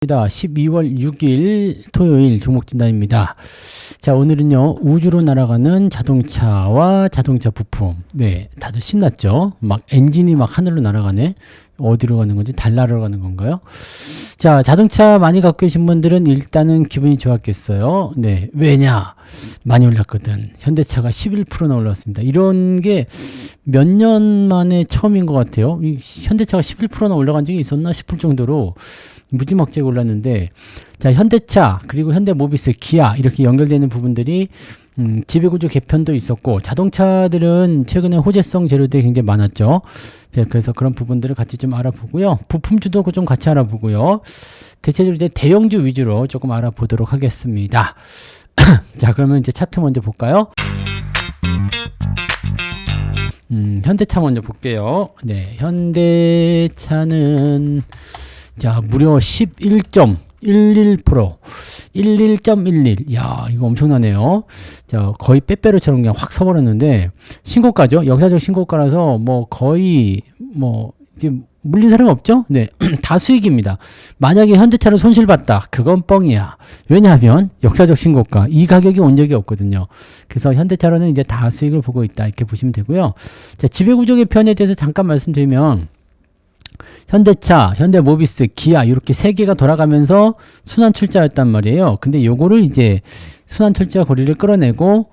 12월 6일 토요일 종목 진단입니다. 자, 오늘은요, 우주로 날아가는 자동차와 자동차 부품. 네, 다들 신났죠? 막 엔진이 막 하늘로 날아가네. 어디로 가는 건지 달나라로 가는 건가요? 자, 자동차 많이 갖고 계신 분들은 일단은 기분이 좋았겠어요. 네, 왜냐? 많이 올랐거든. 현대차가 11%나 올랐습니다. 이런 게 몇 년 만에 처음인 것 같아요. 이 현대차가 11%나 올라간 적이 있었나 싶을 정도로 무지막지하게 올랐는데, 자, 현대차 그리고 현대모비스, 기아 이렇게 연결되는 부분들이 지배구조 개편도 있었고, 자동차들은 최근에 호재성 재료들이 굉장히 많았죠. 네, 그래서 그런 부분들을 같이 좀 알아보고요. 부품주도 좀 같이 알아보고요. 대체적으로 이제 대형주 위주로 조금 알아보도록 하겠습니다. 자, 그러면 이제 차트 먼저 볼까요? 현대차 먼저 볼게요. 네, 현대차는 자, 무려 11.11%, 11.11. 야, 이거 엄청나네요. 자, 거의 빼빼로처럼 그냥 확 서버렸는데, 신고가죠. 역사적 신고가라서 뭐 거의 뭐 이제 물린 사람이 없죠? 네. 다 수익입니다. 만약에 현대차로 손실봤다. 그건 뻥이야. 왜냐하면 역사적 신고가. 이 가격이 온 적이 없거든요. 그래서 현대차로는 이제 다 수익을 보고 있다. 이렇게 보시면 되고요. 자, 지배구조 개편에 대해서 잠깐 말씀드리면, 현대차, 현대모비스, 기아 이렇게 세 개가 돌아가면서 순환 출자였단 말이에요. 근데 요거를 이제 순환 출자 고리를 끌어내고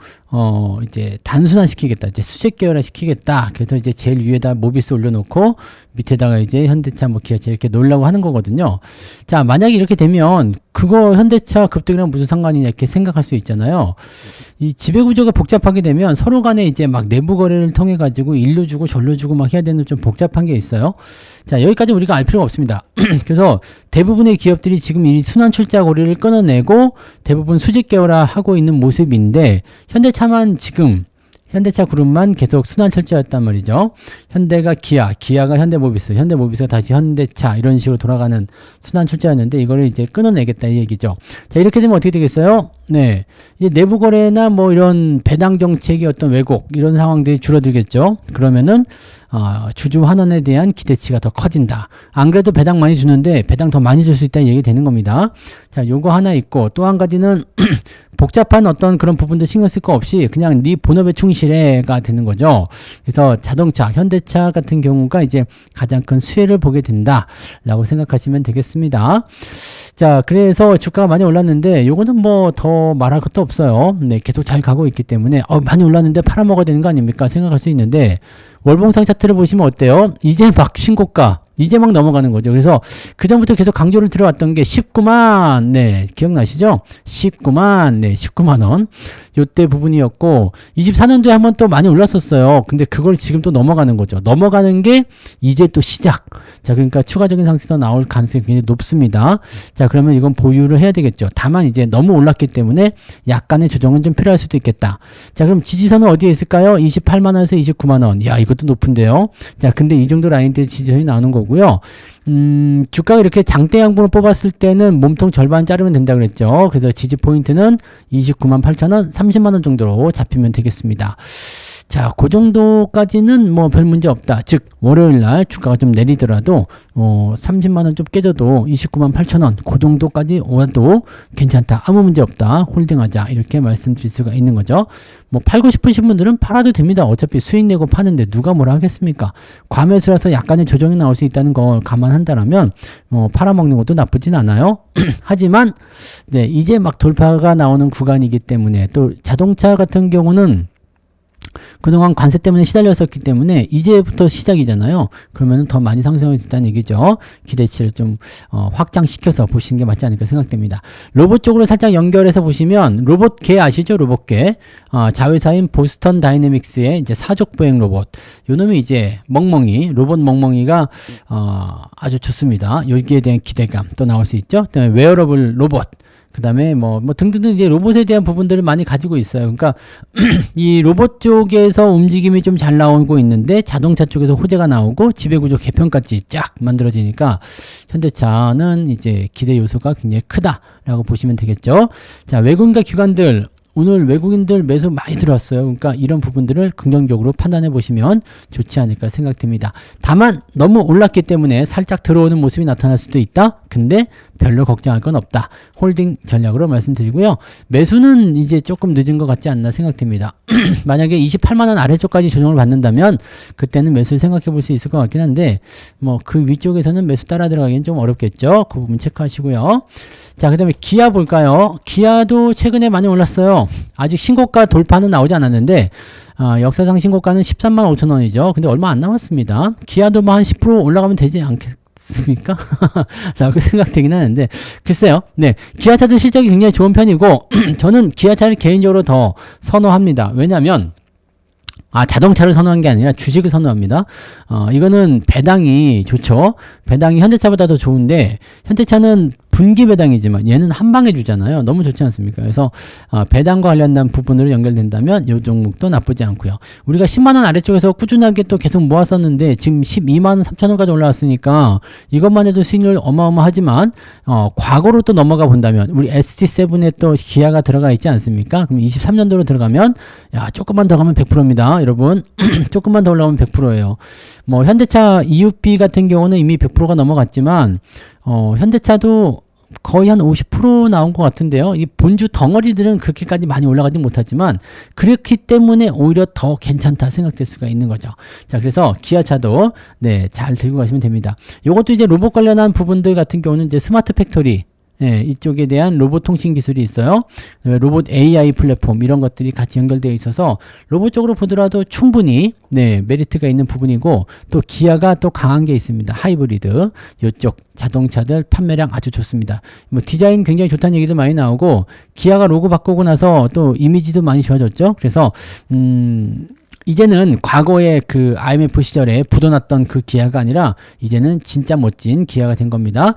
이제 단순화 시키겠다. 이제 수직 계열화 시키겠다. 그래서 이제 제일 위에다 모비스 올려놓고 밑에다가 이제 현대차, 뭐 기아차 이렇게 놓으려고 하는 거거든요. 자, 만약에 이렇게 되면 그거 현대차 급등이랑 무슨 상관이냐 이렇게 생각할 수 있잖아요. 이 지배구조가 복잡하게 되면 서로 간에 이제 막 내부 거래를 통해 가지고 일로 주고 절로 주고 막 해야 되는 좀 복잡한 게 있어요. 자, 여기까지 우리가 알 필요가 없습니다. 그래서 대부분의 기업들이 지금 이 순환 출자 고리를 끊어내고 대부분 수직 계열화 하고 있는 모습인데, 현대차만 지금 현대차 그룹만 계속 순환 철저였단 말이죠. 현대가 기아, 기아가 현대모비스, 현대모비스가 다시 현대차 이런 식으로 돌아가는 순환 출자였는데 이거를 이제 끊어내겠다 이 얘기죠. 자, 이렇게 되면 어떻게 되겠어요? 네, 이제 내부 거래나 뭐 이런 배당 정책의 어떤 왜곡 이런 상황들이 줄어들겠죠. 그러면은 주주 환원에 대한 기대치가 더 커진다. 안 그래도 배당 많이 주는데 배당 더 많이 줄 수 있다는 얘기 되는 겁니다. 자, 요거 하나 있고, 또 한 가지는 복잡한 어떤 그런 부분도 신경 쓸 거 없이 그냥 네 본업에 충실해가 되는 거죠. 그래서 자동차, 현대차 같은 경우가 이제 가장 큰 수혜를 보게 된다라고 생각하시면 되겠습니다. 자, 그래서 주가가 많이 올랐는데 요거는 뭐 더 말할 것도 없어요. 네, 계속 잘 가고 있기 때문에 많이 올랐는데 팔아먹어야 되는 거 아닙니까 생각할 수 있는데, 월봉상 차트를 보시면 어때요? 이제 막 신고가, 이제 막 넘어가는 거죠. 그래서 그전부터 계속 강조를 들어왔던 게 19만, 네, 기억나시죠? 19만, 네, 19만 원. 요때 부분이었고, 24년도에 한번 또 많이 올랐었어요. 근데 그걸 지금 또 넘어가는 거죠. 넘어가는 게 이제 또 시작. 자, 그러니까 추가적인 상승도 나올 가능성이 굉장히 높습니다. 자, 그러면 이건 보유를 해야 되겠죠. 다만 이제 너무 올랐기 때문에 약간의 조정은 좀 필요할 수도 있겠다. 자, 그럼 지지선은 어디에 있을까요? 28만 원에서 29만 원. 야, 이것도 높은데요. 자, 근데 이 정도 라인대 지지선이 나오는 거고요. 주가가 이렇게 장대 양분을 뽑았을 때는 몸통 절반 자르면 된다 그랬죠. 그래서 지지 포인트는 29만 8천 원, 30만 원 정도로 잡히면 되겠습니다. 자, 그 정도까지는 뭐 별 문제 없다. 즉, 월요일 날 주가가 좀 내리더라도 30만 원 좀 깨져도 29만 8천 원, 그 정도까지 와도 괜찮다. 아무 문제 없다. 홀딩하자. 이렇게 말씀드릴 수가 있는 거죠. 뭐 팔고 싶으신 분들은 팔아도 됩니다. 어차피 수익 내고 파는데 누가 뭐라 하겠습니까? 과매수라서 약간의 조정이 나올 수 있다는 걸 감안한다라면 팔아먹는 것도 나쁘진 않아요. 하지만 네, 이제 막 돌파가 나오는 구간이기 때문에, 또 자동차 같은 경우는 그동안 관세 때문에 시달렸었기 때문에 이제부터 시작이잖아요. 그러면 더 많이 상승할 수 있다는 얘기죠. 기대치를 좀 확장시켜서 보시는 게 맞지 않을까 생각됩니다. 로봇 쪽으로 살짝 연결해서 보시면, 로봇계 아시죠? 로봇계. 자회사인 보스턴 다이내믹스의 이제 사족 보행 로봇. 요 놈이 이제 멍멍이, 로봇 멍멍이가 아주 좋습니다. 여기에 대한 기대감 또 나올 수 있죠. 그다음에 웨어러블 로봇. 그 다음에 뭐 등등등 이제 로봇에 대한 부분들을 많이 가지고 있어요. 그러니까 이 로봇 쪽에서 움직임이 좀 잘 나오고 있는데, 자동차 쪽에서 호재가 나오고 지배구조 개편까지 쫙 만들어지니까 현대차는 이제 기대 요소가 굉장히 크다라고 보시면 되겠죠. 자, 외국인과 기관들 오늘 외국인들 매수 많이 들어왔어요. 그러니까 이런 부분들을 긍정적으로 판단해 보시면 좋지 않을까 생각됩니다. 다만 너무 올랐기 때문에 살짝 들어오는 모습이 나타날 수도 있다. 근데 별로 걱정할 건 없다. 홀딩 전략으로 말씀드리고요. 매수는 이제 조금 늦은 것 같지 않나 생각됩니다. 만약에 28만원 아래쪽까지 조정을 받는다면 그때는 매수를 생각해 볼 수 있을 것 같긴 한데 뭐 그 위쪽에서는 매수 따라 들어가기는 좀 어렵겠죠. 그 부분 체크하시고요. 자, 그 다음에 기아 볼까요? 기아도 최근에 많이 올랐어요. 아직 신고가 돌파는 나오지 않았는데 역사상 신고가는 13만 5천 원이죠. 근데 얼마 안 남았습니다. 기아도 뭐 한 10% 올라가면 되지 않겠습니까? 라고 생각되긴 하는데 글쎄요. 네, 기아차도 실적이 굉장히 좋은 편이고 저는 기아차를 개인적으로 더 선호합니다. 왜냐하면 자동차를 선호한 게 아니라 주식을 선호합니다. 이거는 배당이 좋죠. 배당이 현대차보다 더 좋은데 현대차는 분기 배당이지만 얘는 한 방에 주잖아요. 너무 좋지 않습니까? 그래서 배당과 관련된 부분으로 연결된다면 이 종목도 나쁘지 않고요. 우리가 10만원 아래쪽에서 꾸준하게 또 계속 모았었는데 지금 12만 3천원까지 올라왔으니까 이것만 해도 수익률 어마어마하지만 과거로 또 넘어가 본다면 우리 ST7에 또 기아가 들어가 있지 않습니까? 그럼 23년도로 들어가면 조금만 더 가면 100%입니다. 여러분 조금만 더 올라가면 100%예요. 뭐 현대차 EUP 같은 경우는 이미 100%가 넘어갔지만 현대차도 거의 한 50% 나온 것 같은데요. 이 본주 덩어리들은 그렇게까지 많이 올라가지 못하지만 그렇기 때문에 오히려 더 괜찮다 생각될 수가 있는 거죠. 자, 그래서 기아차도 네, 잘 들고 가시면 됩니다. 요것도 이제 로봇 관련한 부분들 같은 경우는 이제 스마트 팩토리 이쪽에 대한 로봇 통신 기술이 있어요. 로봇 AI 플랫폼 이런 것들이 같이 연결되어 있어서 로봇 쪽으로 보더라도 충분히 메리트가 있는 부분이고 또 기아가 또 강한 게 있습니다. 하이브리드 이쪽 자동차들 판매량 아주 좋습니다. 뭐 디자인 굉장히 좋다는 얘기도 많이 나오고 기아가 로고 바꾸고 나서 또 이미지도 많이 좋아졌죠. 그래서 이제는 과거의 그 IMF 시절에 묻어놨던 그 기아가 아니라 이제는 진짜 멋진 기아가 된 겁니다.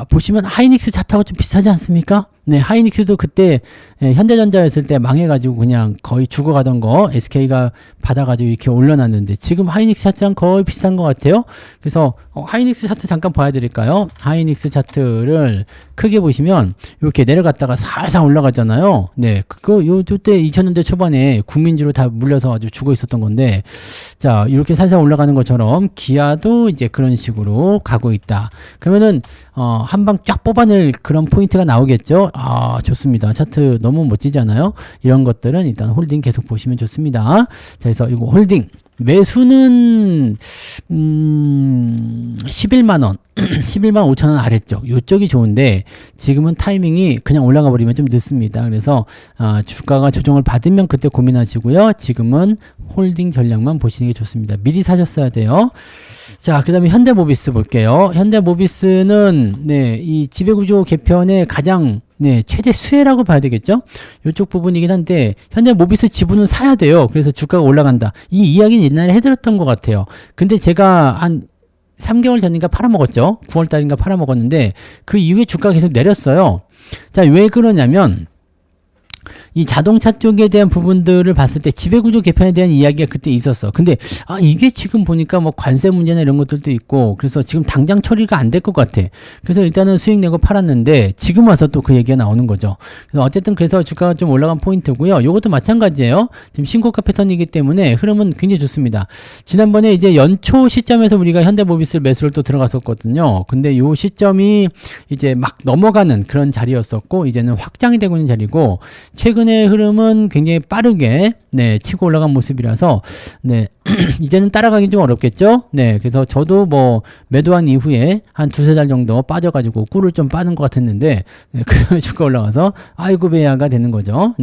보시면 하이닉스 차트하고 좀 비슷하지 않습니까? 네, 하이닉스도 그때 현대전자였을 때 망해가지고 그냥 거의 죽어가던 거 SK가 받아가지고 이렇게 올려놨는데 지금 하이닉스 차트랑 거의 비슷한 것 같아요. 그래서 하이닉스 차트 잠깐 봐야 될까요? 하이닉스 차트를 크게 보시면 이렇게 내려갔다가 살살 올라가잖아요. 네, 요때 2000년대 초반에 국민주로 다 물려서 아주 죽어 있었던 건데 자, 이렇게 살살 올라가는 것처럼 기아도 이제 그런 식으로 가고 있다. 그러면은 한 방 쫙 뽑아낼 그런 포인트가 나오겠죠. 좋습니다. 차트 너무 멋지잖아요. 이런 것들은 일단 홀딩 계속 보시면 좋습니다. 자, 그래서 이거 홀딩 매수는 11만원 11만 5천원 아래쪽 요쪽이 좋은데 지금은 타이밍이 그냥 올라가 버리면 좀 늦습니다. 그래서 주가가 조정을 받으면 그때 고민하시고요. 지금은 홀딩 전략만 보시는 게 좋습니다. 미리 사셨어야 돼요. 자, 그 다음에 현대모비스 볼게요. 현대모비스는 이 지배구조 개편의 가장 최대 수혜라고 봐야 되겠죠? 이쪽 부분이긴 한데 현대모비스 지분은 사야 돼요. 그래서 주가가 올라간다. 이 이야기는 옛날에 해드렸던 것 같아요. 근데 제가 한 3개월 전인가 팔아먹었죠. 9월달인가 팔아먹었는데 그 이후에 주가가 계속 내렸어요. 자, 왜 그러냐면 이 자동차 쪽에 대한 부분들을 봤을 때 지배구조 개편에 대한 이야기가 그때 있었어. 근데 이게 지금 보니까 뭐 관세 문제나 이런 것들도 있고 그래서 지금 당장 처리가 안 될 것 같아. 그래서 일단은 수익 내고 팔았는데 지금 와서 또 그 얘기가 나오는 거죠. 그래서 어쨌든 그래서 주가가 좀 올라간 포인트고요. 요것도 마찬가지예요. 지금 신고가 패턴이기 때문에 흐름은 굉장히 좋습니다. 지난번에 이제 연초 시점에서 우리가 현대모비스 매수를 또 들어갔었거든요. 근데 요 시점이 이제 막 넘어가는 그런 자리였었고 이제는 확장이 되고 있는 자리고 최근의 흐름은 굉장히 빠르게 치고 올라간 모습이라서 이제는 따라가기 좀 어렵겠죠. 그래서 저도 뭐 매도한 이후에 한 두세 달 정도 빠져가지고 꿀을 좀 빠는 것 같았는데 그 다음에 주가 올라가서 아이고 배야가 되는 거죠.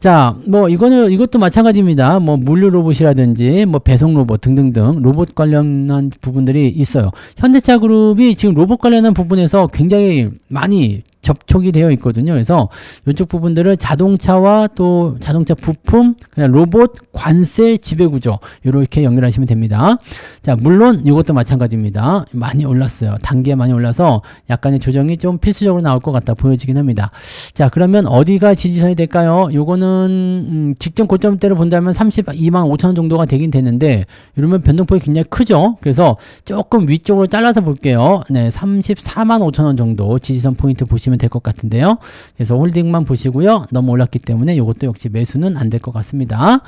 자, 뭐 이것도 마찬가지입니다. 뭐 물류 로봇이라든지 뭐 배송 로봇 등등등 로봇 관련한 부분들이 있어요. 현대차 그룹이 지금 로봇 관련한 부분에서 굉장히 많이 접촉이 되어 있거든요. 그래서 이쪽 부분들을 자동차와 또 자동차 부품, 그냥 로봇, 관세, 지배구조 이렇게 연결하시면 됩니다. 자, 물론 이것도 마찬가지입니다. 많이 올랐어요. 단계 많이 올라서 약간의 조정이 좀 필수적으로 나올 것 같다 보여지긴 합니다. 자, 그러면 어디가 지지선이 될까요? 요거는 직전 고점대로 본다면 32만 5천원 정도가 되긴 되는데 이러면 변동폭이 굉장히 크죠. 그래서 조금 위쪽으로 잘라서 볼게요. 34만 5천원 정도 지지선 포인트 보시면 될 것 같은데요. 그래서 홀딩만 보시고요. 너무 올랐기 때문에 이것도 역시 매수는 안 될 것 같습니다.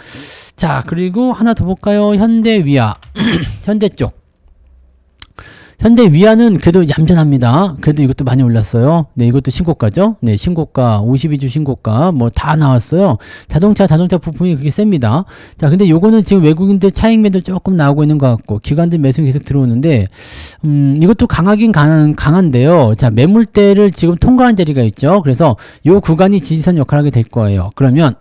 자, 그리고 하나 더 볼까요? 현대위아 현대 쪽. 현대 위아는 그래도 얌전합니다. 그래도 이것도 많이 올랐어요. 네, 이것도 신고가죠. 네, 신고가, 52주 신고가, 뭐 다 나왔어요. 자동차 부품이 그게 셉니다. 자, 근데 요거는 지금 외국인들 차익 매도 조금 나오고 있는 것 같고, 기관들 매수 계속 들어오는데, 이것도 강한데요. 자, 매물대를 지금 통과한 자리가 있죠. 그래서 요 구간이 지지선 역할을 하게 될 거예요. 그러면,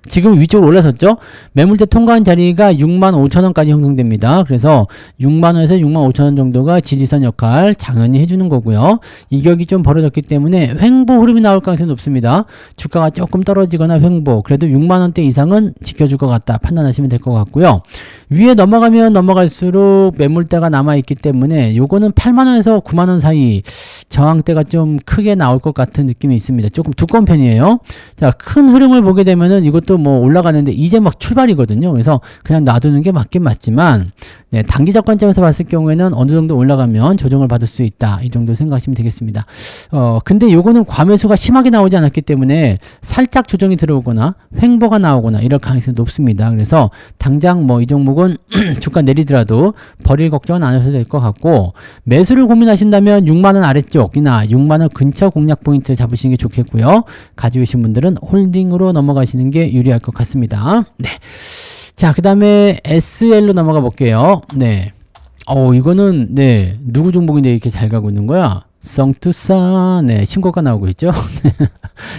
지금 위쪽으로 올라섰죠? 매물대 통과한 자리가 65,000원까지 형성됩니다. 그래서 6만원에서 65,000원 정도가 지지선 역할 당연히 해주는 거고요. 이격이 좀 벌어졌기 때문에 횡보 흐름이 나올 가능성이 높습니다. 주가가 조금 떨어지거나 횡보, 그래도 6만원대 이상은 지켜줄 것 같다 판단하시면 될 것 같고요. 위에 넘어가면 넘어갈수록 매물대가 남아있기 때문에 요거는 8만원에서 9만원 사이 저항대가 좀 크게 나올 것 같은 느낌이 있습니다. 조금 두꺼운 편이에요. 자, 큰 흐름을 보게 되면은 이것도 뭐 올라가는데 이제 막 출발이거든요. 그래서 그냥 놔두는 게 맞긴 맞지만, 네, 단기적 관점에서 봤을 경우에는 어느 정도 올라가면 조정을 받을 수 있다. 이 정도 생각하시면 되겠습니다. 근데 요거는 과매수가 심하게 나오지 않았기 때문에 살짝 조정이 들어오거나 횡보가 나오거나 이럴 가능성이 높습니다. 그래서 당장 뭐 이 종목은 주가 내리더라도 버릴 걱정은 안 하셔도 될 것 같고, 매수를 고민하신다면 6만원 아래쪽이나 6만원 근처 공략 포인트 잡으시는 게 좋겠고요. 가지고 계신 분들은 홀딩으로 넘어가시는 게 유리할 것 같습니다. 네. 자, 그 다음에 SL로 넘어가 볼게요. 네. 이거는, 네. 누구 종목인데 이렇게 잘 가고 있는 거야? 성투사, 네. 신고가 나오고 있죠?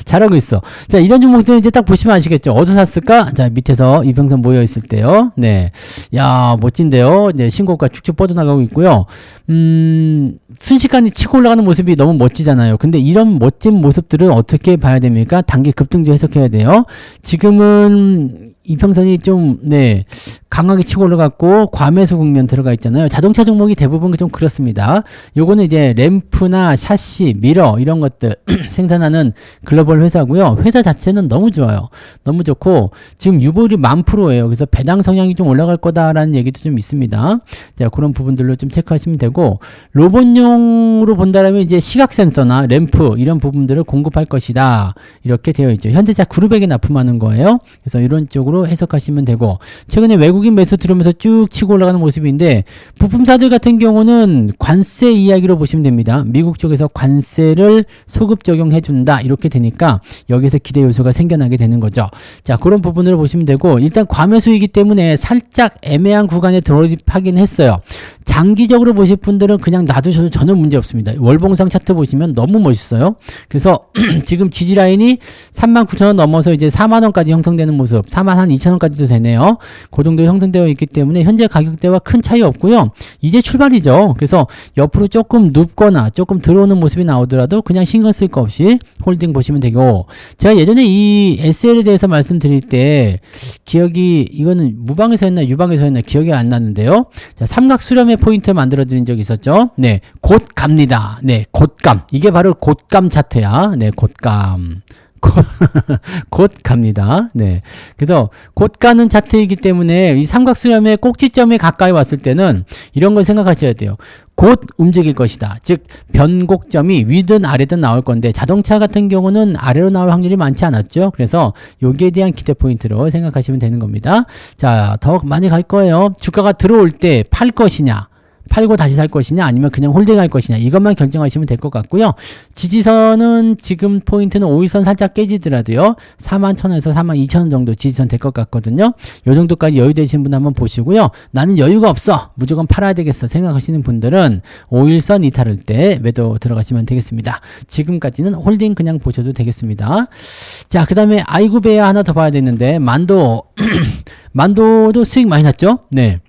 잘하고 있어. 자, 이런 종목들은 이제 딱 보시면 아시겠죠? 어디서 샀을까? 자, 밑에서 이평선 모여 있을 때요. 네. 야, 멋진데요? 네. 신고가 쭉쭉 뻗어나가고 있고요. 순식간에 치고 올라가는 모습이 너무 멋지잖아요. 근데 이런 멋진 모습들을 어떻게 봐야 됩니까? 단기 급등도 해석해야 돼요. 지금은 이평선이 좀, 네, 강하게 치고 올라갔고, 과매수 국면 들어가 있잖아요. 자동차 종목이 대부분 좀 그렇습니다. 요거는 이제 램프나 샤시, 미러, 이런 것들 생산하는 글로벌 회사고요. 회사 자체는 너무 좋아요. 너무 좋고, 지금 유보율이 10,000%예요. 그래서 배당 성향이 좀 올라갈 거다라는 얘기도 좀 있습니다. 자, 그런 부분들로 좀 체크하시면 되고, 로봇용으로 본다면 이제 시각 센서나 램프, 이런 부분들을 공급할 것이다. 이렇게 되어 있죠. 현대차 그룹에게 납품하는 거예요. 그래서 이런 쪽으로 해석하시면 되고, 최근에 외국인 매수 들어오면서 쭉 치고 올라가는 모습인데, 부품사들 같은 경우는 관세 이야기로 보시면 됩니다. 미국 쪽에서 관세를 소급 적용해준다 이렇게 되니까 여기서 기대 요소가 생겨나게 되는 거죠. 자, 그런 부분을 보시면 되고, 일단 과매수이기 때문에 살짝 애매한 구간에 돌입하긴 했어요. 장기적으로 보실 분들은 그냥 놔두셔도 전혀 문제 없습니다. 월봉상 차트 보시면 너무 멋있어요. 그래서 지금 지지라인이 39,000원 넘어서 이제 4만원까지 형성되는 모습, 42,000원까지도 되네요. 그 정도 형성되어 있기 때문에 현재 가격대와 큰 차이 없고요. 이제 출발이죠. 그래서 옆으로 조금 눕거나 조금 들어오는 모습이 나오더라도 그냥 신경 쓸 거 없이 홀딩 보시면 되고, 제가 예전에 이 SL에 대해서 말씀드릴 때 기억이, 이거는 무방에서 했나 유방에서 했나 기억이 안 나는데요. 자, 삼각 수렴의 포인트 만들어 드린 적이 있었죠. 네, 곧 갑니다. 네, 곧감. 이게 바로 곧감 차트야. 네, 곧감. 곧 갑니다. 네. 그래서 곧 가는 차트이기 때문에 이 삼각수렴의 꼭지점에 가까이 왔을 때는 이런 걸 생각하셔야 돼요. 곧 움직일 것이다. 즉 변곡점이 위든 아래든 나올 건데, 자동차 같은 경우는 아래로 나올 확률이 많지 않았죠. 그래서 여기에 대한 기대 포인트로 생각하시면 되는 겁니다. 자, 더 많이 갈 거예요. 주가가 들어올 때 팔 것이냐, 팔고 다시 살 것이냐, 아니면 그냥 홀딩할 것이냐, 이것만 결정하시면 될 것 같고요. 지지선은 지금 포인트는 5일선 살짝 깨지더라도요, 41,000원에서 42,000원 정도 지지선 될 것 같거든요. 요 정도까지 여유 되신 분 한번 보시고요. 나는 여유가 없어, 무조건 팔아야 되겠어 생각하시는 분들은 5일선 이탈할 때 매도 들어가시면 되겠습니다. 지금까지는 홀딩 그냥 보셔도 되겠습니다. 자, 그 다음에 아이구베아 하나 더 봐야 되는데, 만도도 수익 많이 났죠. 네.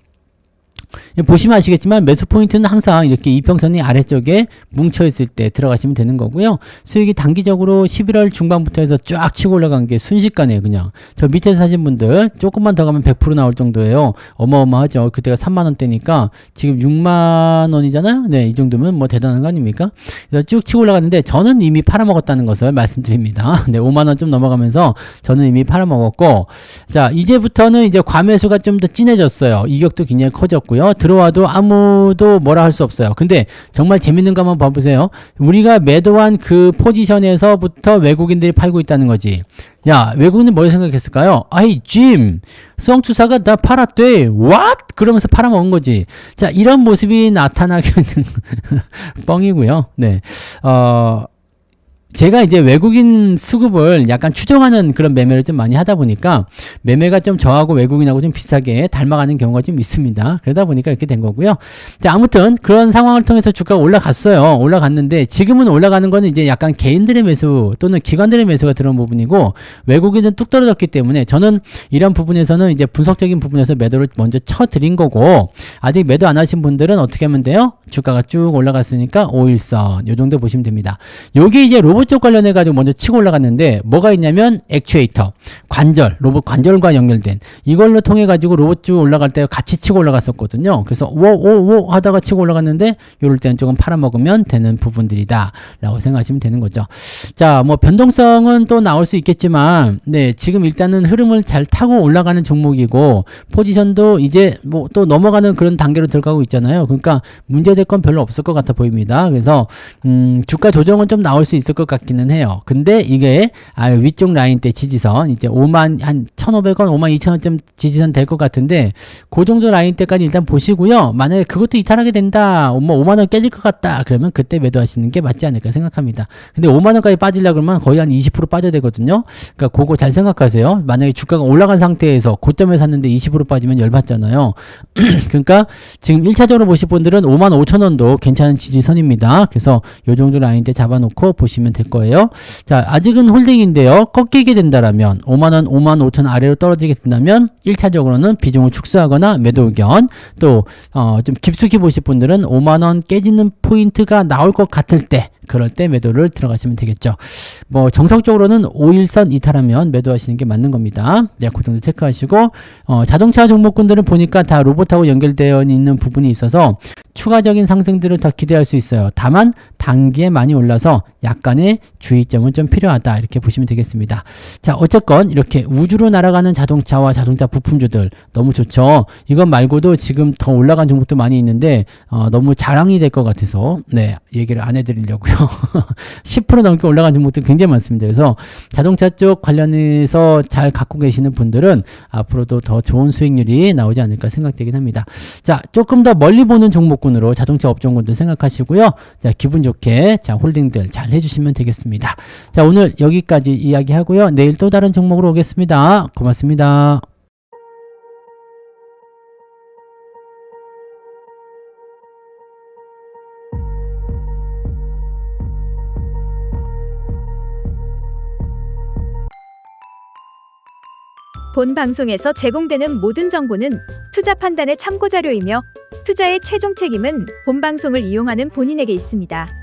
보시면 아시겠지만 매수 포인트는 항상 이렇게 이평선이 아래쪽에 뭉쳐있을 때 들어가시면 되는 거고요. 수익이 단기적으로 11월 중반부터 해서 쫙 치고 올라간 게 순식간에, 그냥 저 밑에서 사신 분들 조금만 더 가면 100% 나올 정도예요. 어마어마하죠. 그때가 3만원대니까 지금 6만원이잖아요. 네, 이 정도면 뭐 대단한 거 아닙니까? 그래서 쭉 치고 올라갔는데 저는 이미 팔아먹었다는 것을 말씀드립니다. 네, 5만원 좀 넘어가면서 저는 이미 팔아먹었고, 자, 이제부터는 이제 과매수가 좀 더 진해졌어요. 이격도 굉장히 커졌고요. 있고요. 들어와도 아무도 뭐라 할 수 없어요. 근데 정말 재밌는 거 한번 봐보세요. 우리가 매도한 그 포지션에서부터 외국인들이 팔고 있다는 거지. 야, 외국인은 뭘 생각했을까요? 아이, 짐, 성추사가 나 팔았대. What? 그러면서 팔아먹은 거지. 자, 이런 모습이 나타나기는 뻥이고요. 네. 제가 이제 외국인 수급을 약간 추정하는 그런 매매를 좀 많이 하다 보니까 매매가 좀 저하고 외국인하고 좀 비슷하게 닮아가는 경우가 좀 있습니다. 그러다 보니까 이렇게 된 거고요. 자, 아무튼 그런 상황을 통해서 주가가 올라갔어요. 올라갔는데 지금은 올라가는 거는 이제 약간 개인들의 매수 또는 기관들의 매수가 들어온 부분이고 외국인은 뚝 떨어졌기 때문에 저는 이런 부분에서는 이제 분석적인 부분에서 매도를 먼저 쳐드린 거고 아직 매도 안 하신 분들은 어떻게 하면 돼요? 주가가 쭉 올라갔으니까 5일선 요 정도 보시면 됩니다. 요게 이제 로봇 쪽 관련해 가지고 먼저 치고 올라갔는데 뭐가 있냐면 액추에이터, 관절, 로봇 관절과 연결된 이걸로 통해 가지고 로봇 쭉 올라갈 때 같이 치고 올라갔었거든요. 그래서 오 하다가 치고 올라갔는데 요럴 때는 조금 팔아먹으면 되는 부분들이다 라고 생각하시면 되는 거죠. 자, 뭐 변동성은 또 나올 수 있겠지만 네, 지금 일단은 흐름을 잘 타고 올라가는 종목이고 포지션도 이제 뭐 또 넘어가는 그런 단계로 들어가고 있잖아요. 그러니까 문제될 건 별로 없을 것 같아 보입니다. 그래서 주가 조정은 좀 나올 수 있을 것 같기는 해요. 근데 이게 위쪽 라인 때 지지선 이제 5만 한 1,500원, 52,000원쯤 지지선 될 것 같은데 그 정도 라인 때까지 일단 보시고요. 만약에 그것도 이탈하게 된다. 뭐 5만 원 깨질 것 같다. 그러면 그때 매도하시는 게 맞지 않을까 생각합니다. 근데 5만 원까지 빠지려고 그러면 거의 한 20% 빠져야 되거든요. 그러니까 그거 잘 생각하세요. 만약에 주가가 올라간 상태에서 고점에 샀는데 20% 빠지면 열받잖아요. 그러니까 지금 1차적으로 보실 분들은 5만 5천 원도 괜찮은 지지선입니다. 그래서 요 정도 라인 때 잡아놓고 보시면 될 거예요. 자, 아직은 홀딩인데요. 꺾이게 된다라면 5만원, 5만 5천 아래로 떨어지게 된다면 1차적으로는 비중을 축소하거나 매도 의견 또 좀 깊숙이 보실 분들은 5만원 깨지는 포인트가 나올 것 같을 때 그럴 때 매도를 들어가시면 되겠죠. 뭐 정석적으로는 5일선 이탈하면 매도하시는 게 맞는 겁니다. 네, 그 정도 체크하시고 자동차 종목군들은 보니까 다 로봇하고 연결되어 있는 부분이 있어서 추가적인 상승들을 더 기대할 수 있어요. 다만 단기에 많이 올라서 약간의 주의점은 좀 필요하다 이렇게 보시면 되겠습니다. 자, 어쨌건 이렇게 우주로 날아가는 자동차와 자동차 부품주들 너무 좋죠. 이것 말고도 지금 더 올라간 종목도 많이 있는데 너무 자랑이 될 것 같아서 네, 얘기를 안 해드리려고요. 10% 넘게 올라간 종목도 굉장히 많습니다. 그래서 자동차 쪽 관련해서 잘 갖고 계시는 분들은 앞으로도 더 좋은 수익률이 나오지 않을까 생각되긴 합니다. 자, 조금 더 멀리 보는 종목군으로 자동차 업종군들 생각하시고요. 자, 기분 좋게 자, 홀딩들 잘 해주시면 되겠습니다. 자, 오늘 여기까지 이야기하고요. 내일 또 다른 종목으로 오겠습니다. 고맙습니다. 본 방송에서 제공되는 모든 정보는 투자 판단의 참고 자료이며 투자의 최종 책임은 본 방송을 이용하는 본인에게 있습니다.